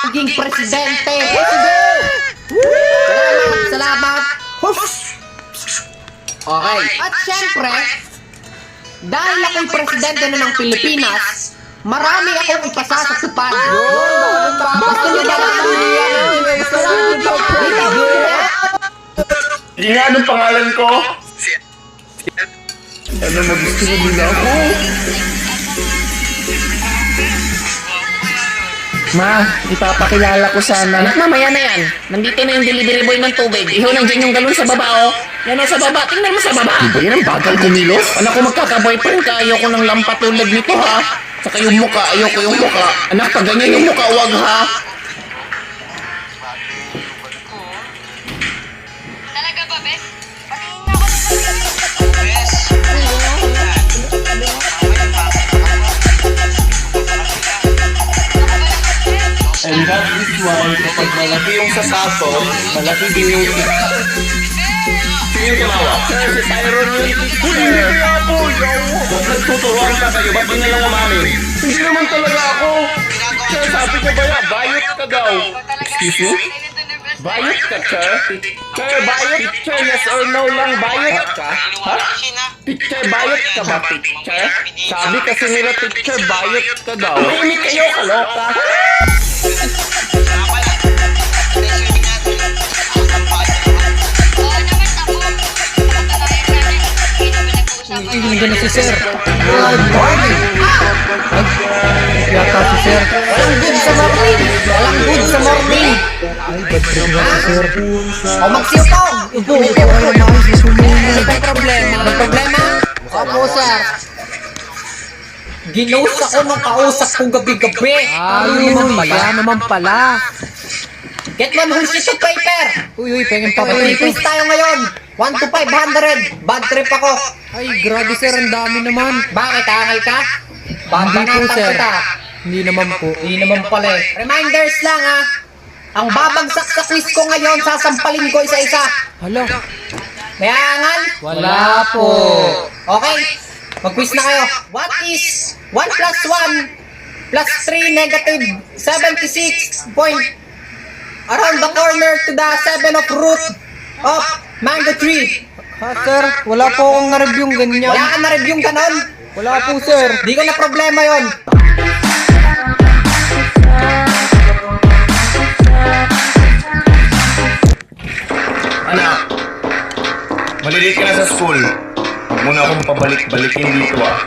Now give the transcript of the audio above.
maging presidente. Salamat. Okay. At syempre, dahil ako'y presidente na ng Pilipinas, marami akong ipasasatupad. Gusto nyo ba lang Hindi nga, anong pangalan ko? Ano, magusto mo nila ako? Ma, ipapakilala ko sana. Anak, mamaya na yan. Nandito na yung delivery boy ng tubig. Iho, nandiyan yung galon sa baba, oh. Yan, oh, sa baba. Tingnan mo sa baba. Di ba yan ang bagal kumilos? Anak ko, magkaka-boyfriend ka. Ayoko ng lampa tulad nito, ha. Saka yung muka, ayoko yung muka. Anak, pag ganyan yung muka, wag, ha. Talaga ba, Bes? Patingin nga ako Bes! And that is why, kapag malaki yung sasato, malaki din yung Sino yung tumawa? Sir, si Tyron yung Hindi kaya po, Ba't nagtuturuan ka kayo? Ba't yun na lang umamin? Hindi naman talaga ako. Sir, sabi ko ba yan? Bayot ka daw. Excuse me? Bayot ka, sir? Sir, bayot? Sir, yes or no lang, bayot ka? Ha? Teacher, bayot ka ba, teacher? Sabi kasi nila, teacher, bayot ka daw. Mahimik kayo, kaloka. Hindi na si Sir. Good morning. Yata si Sir. Walang good sa morning. Walang good sa morning. Ay, bad trip na si Sir. O magsiupong. Ano bang problema? Anong problema? Opo, Sir. Ginost ako ng kausap kong gabi-gabi. Ay, naman pala. Get one whole sheet of paper. Uy, pengen pa ba Quiz tayo ngayon. 1 to 500. Bad trip ako. Ay, grabe sir, ang dami naman. Bakit? Angal ka? Hindi po, Babanatan sir. kita. Hindi naman po. Hindi naman pala eh. Reminders lang ha. Ang babagsak sa quiz ko ngayon, sasampalin ko isa-isa. Hala, May aangal? wala po. Okay. Mag-quiz na kayo. What is 1 plus 1 plus 3 negative 76 point around the corner to the 7 of root of mango tree? Ha, sir, wala po akong na-review ganyan. Wala ka na-review ganon? Wala po, sir. Di ko na problema yon. Anak, malilate ka na sa school. Huwag mo na akong pabalik-balikin dito ah.